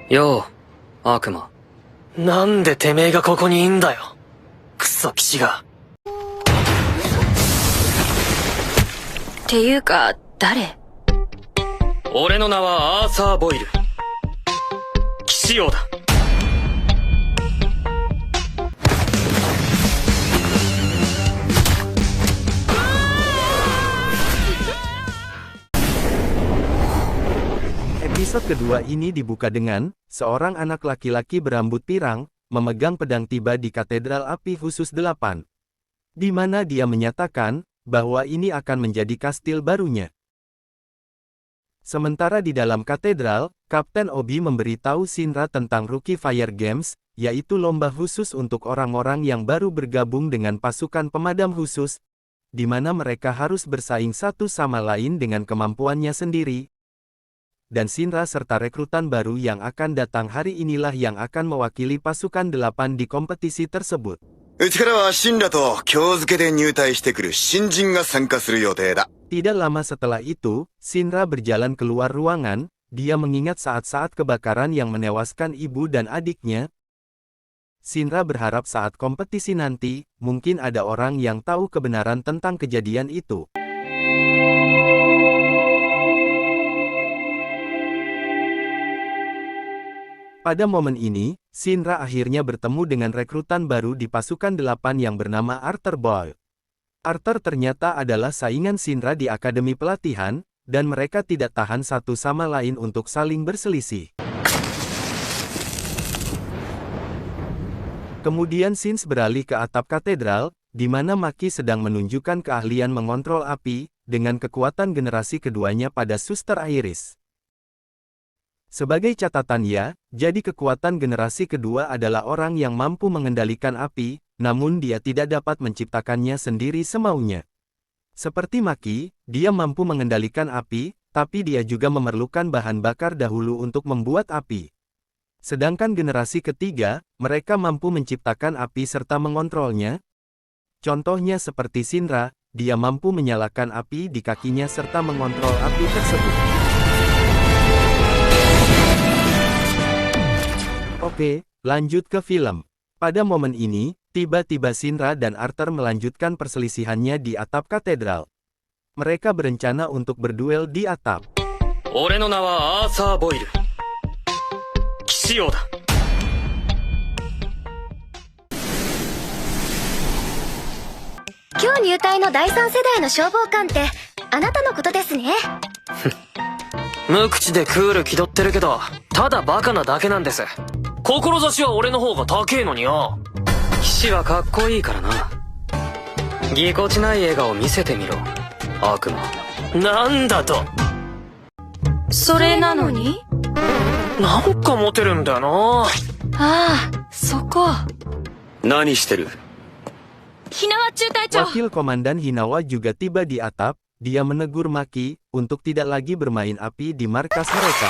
よう、悪魔。なんでてめえがここにいんだよ。クソ騎士が。っていうか、誰？俺の名はアーサー・ボイル。騎士王だ。Episode kedua ini dibuka dengan seorang anak laki-laki berambut pirang, memegang pedang tiba di Katedral Api Khusus 8. Di mana dia menyatakan bahwa ini akan menjadi kastil barunya. Sementara di dalam katedral, Kapten Obi memberitahu Shinra tentang Rookie Fire Games, yaitu lomba khusus untuk orang-orang yang baru bergabung dengan pasukan pemadam khusus, di mana mereka harus bersaing satu sama lain dengan kemampuannya sendiri. Dan Shinra serta rekrutan baru yang akan datang hari inilah yang akan mewakili pasukan 8 di kompetisi tersebut. Tidak lama setelah itu, Shinra berjalan keluar ruangan, dia mengingat saat-saat kebakaran yang menewaskan ibu dan adiknya. Shinra berharap saat kompetisi nanti, mungkin ada orang yang tahu kebenaran tentang kejadian itu. Pada momen ini, Shinra akhirnya bertemu dengan rekrutan baru di pasukan 8 yang bernama Arthur Boyle. Arthur ternyata adalah saingan Shinra di akademi pelatihan, dan mereka tidak tahan satu sama lain untuk saling berselisih. Kemudian Shinra beralih ke atap katedral, di mana Maki sedang menunjukkan keahlian mengontrol api, dengan kekuatan generasi keduanya pada Suster Iris. Sebagai catatan ya, jadi kekuatan generasi kedua adalah orang yang mampu mengendalikan api, namun dia tidak dapat menciptakannya sendiri semaunya. Seperti Maki, dia mampu mengendalikan api, tapi dia juga memerlukan bahan bakar dahulu untuk membuat api. Sedangkan generasi ketiga, mereka mampu menciptakan api serta mengontrolnya. Contohnya seperti Shinra, dia mampu menyalakan api di kakinya serta mengontrol api tersebut. Oke, lanjut ke film. Pada momen ini, tiba-tiba Shinra dan Arthur melanjutkan perselisihannya di atap katedral. Mereka berencana untuk berduel di atap. Ore no na wa Arthur Boyle. Kishio da. Kyou入隊の第3世代の消防官って、あなたのことですね。無口でクール気取ってるけど、ただバカなだけなんです。志は俺の方が高えのによ。騎士はかっこいいからな。ぎこちない笑顔見せてみろ、悪魔。なんだと。それなのに？なんかモテるんだよな。ああ、そこ。何してる？Hinawa中隊長。 Wakil Komandan Hinawa juga tiba di atap, dia menegur Maki, untuk tidak lagi bermain api di markas mereka.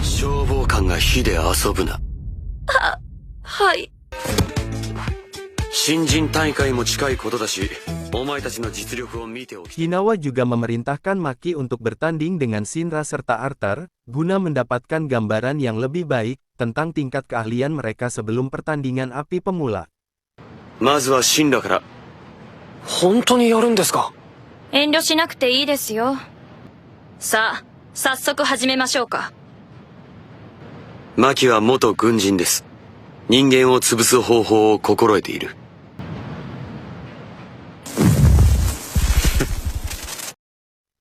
消防官が火で遊ぶな。はい。新人大会も近いことだし、お前たちの実力を見ておき。Hinawa juga memerintahkan Maki untuk bertanding dengan Shinra serta Arthur, guna mendapatkan gambaran yang lebih baik tentang tingkat keahlian mereka sebelum pertandingan api pemula. まずはシンラから。本当にやるんですか？遠慮しなくていいですよ。さあ、早速始めましょうか。マキは元軍人です。人間を潰す方法を心得ている。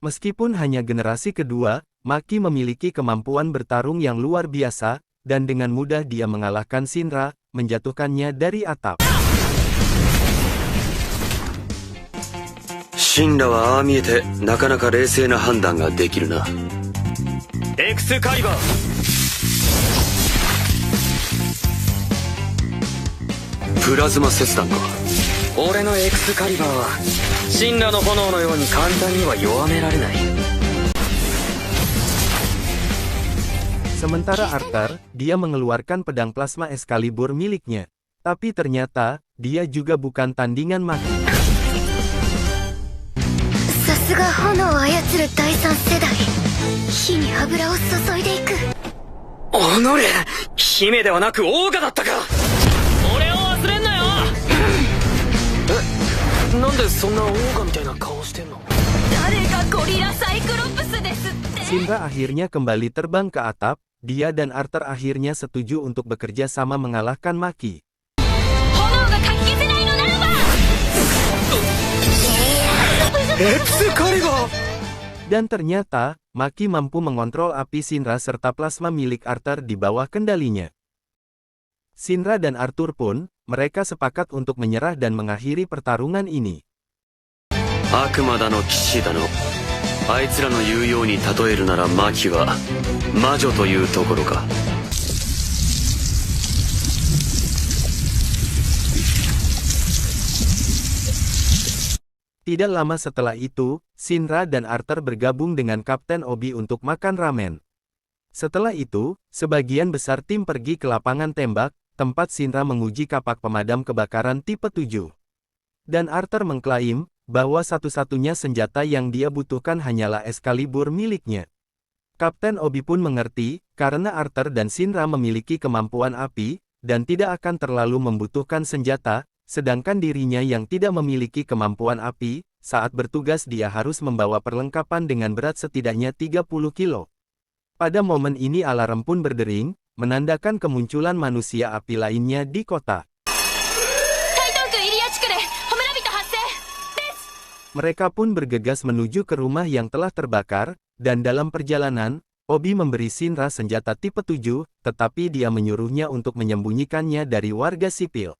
Meskipun hanya generasi kedua, Maki memiliki kemampuan bertarung yang luar biasa, dan dengan mudah dia mengalahkan Shinra, menjatuhkannya dari atap. シンラはああ見えてなかなか冷静な判断ができるな。エクスカリバー。プラズマ切断か。俺のエクスカリバーはシンラの炎のように簡単には弱められない。 Sementara Arthur, dia mengeluarkan pedang plasma Excalibur miliknya. Tapi ternyata, dia juga bukan tandingan Maki. さすが炎を操る第3世代。火に油を注いでいく。おのれ、姫ではなくオーガだったか。俺を忘れんなよ。なんでそんなオーガみたいな顔してんの。誰がゴリラサイクロプスですって。 Shinra akhirnya kembali terbang ke atap, dia dan Arthur akhirnya setuju untuk bekerja sama mengalahkan Maki. 炎がかき消せないのならば。エクスカリバー。 Dan ternyata, Maki mampu mengontrol api Shinra serta plasma milik Arthur di bawah kendalinya. Shinra dan Arthur pun, mereka sepakat untuk menyerah dan mengakhiri pertarungan ini. 悪魔だの騎士だの、あいつらの言うように例えるならマキは魔女というところか。Tidak lama setelah itu, Shinra dan Arthur bergabung dengan Kapten Obi untuk makan ramen. Setelah itu, sebagian besar tim pergi ke lapangan tembak, tempat Shinra menguji kapak pemadam kebakaran tipe 7. Dan Arthur mengklaim bahwa satu-satunya senjata yang dia butuhkan hanyalah Excalibur miliknya. Kapten Obi pun mengerti, karena Arthur dan Shinra memiliki kemampuan api, dan tidak akan terlalu membutuhkan senjata, sedangkan dirinya yang tidak memiliki kemampuan api, saat bertugas dia harus membawa perlengkapan dengan berat setidaknya 30 kilo. Pada momen ini alarm pun berdering, menandakan kemunculan manusia api lainnya di kota. Mereka pun bergegas menuju ke rumah yang telah terbakar, dan dalam perjalanan, Obi memberi Shinra senjata tipe 7, tetapi dia menyuruhnya untuk menyembunyikannya dari warga sipil.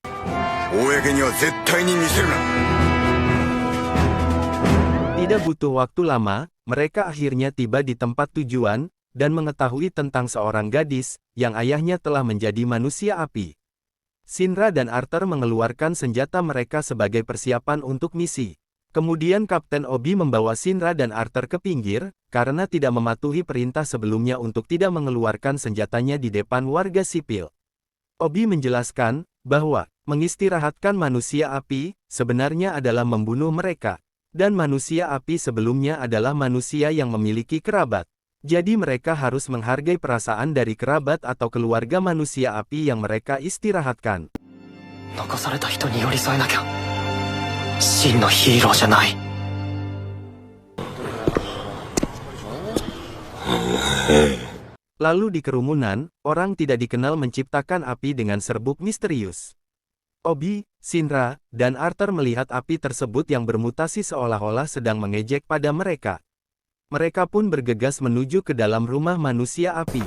Tidak butuh waktu lama, mereka akhirnya tiba di tempat tujuan, dan mengetahui tentang seorang gadis, yang ayahnya telah menjadi manusia api. Shinra dan Arthur mengeluarkan senjata mereka sebagai persiapan untuk misi. Kemudian Kapten Obi membawa Shinra dan Arthur ke pinggir, karena tidak mematuhi perintah sebelumnya untuk tidak mengeluarkan senjatanya di depan warga sipil. Obi menjelaskan, bahwa, mengistirahatkan manusia api, sebenarnya adalah membunuh mereka. Dan manusia api sebelumnya adalah manusia yang memiliki kerabat. Jadi mereka harus menghargai perasaan dari kerabat atau keluarga manusia api yang mereka istirahatkan. 残された人に寄り添えなきゃ真のヒーローじゃない。 Lalu di kerumunan, orang tidak dikenal menciptakan api dengan serbuk misterius. Obi, Shinra, dan Arthur melihat api tersebut yang bermutasi seolah-olah sedang mengejek pada mereka. Mereka pun bergegas menuju ke dalam rumah manusia api.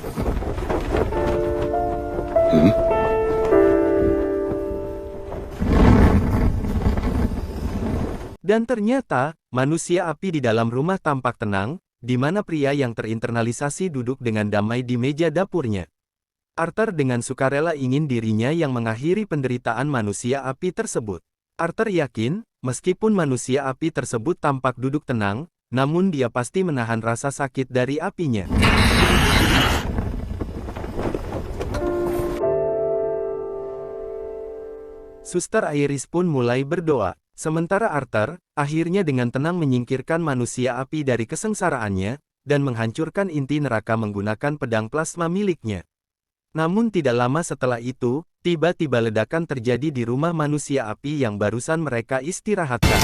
Dan ternyata, manusia api di dalam rumah tampak tenang, di mana pria yang terinternalisasi duduk dengan damai di meja dapurnya. Arthur dengan sukarela ingin dirinya yang mengakhiri penderitaan manusia api tersebut. Arthur yakin, meskipun manusia api tersebut tampak duduk tenang, namun dia pasti menahan rasa sakit dari apinya. Suster Iris pun mulai berdoa. Sementara Arthur, akhirnya dengan tenang menyingkirkan manusia api dari kesengsaraannya, dan menghancurkan inti neraka menggunakan pedang plasma miliknya. Namun tidak lama setelah itu, tiba-tiba ledakan terjadi di rumah manusia api yang barusan mereka istirahatkan.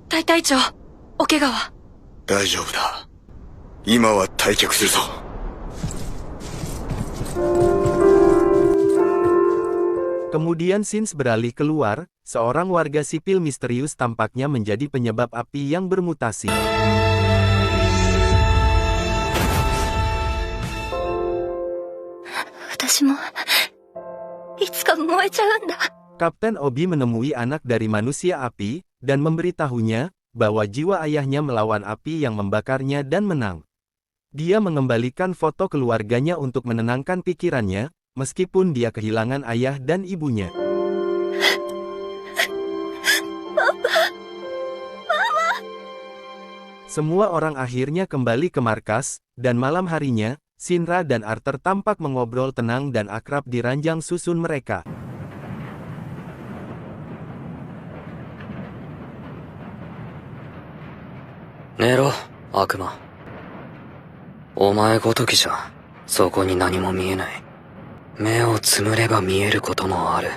Taitaichou, okegawa wa? 大丈夫だ。今は退却するぞ。 Kemudian Sins beralih keluar, seorang warga sipil misterius tampaknya menjadi penyebab api yang bermutasi. Kapten Obi menemui anak dari manusia api, dan memberitahunya, bahwa jiwa ayahnya melawan api yang membakarnya dan menang. Dia mengembalikan foto keluarganya untuk menenangkan pikirannya, meskipun dia kehilangan ayah dan ibunya. Semua orang akhirnya kembali ke markas, dan malam harinya, Shinra dan Arthur tampak mengobrol tenang dan akrab di ranjang susun mereka. 寝ろ、悪魔。お前ごときじゃ、そこに何も見えない。目をつむれば見えることもある。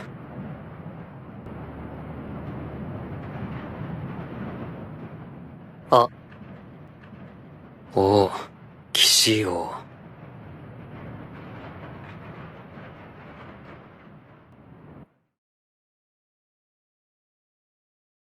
あ、おう、騎士王。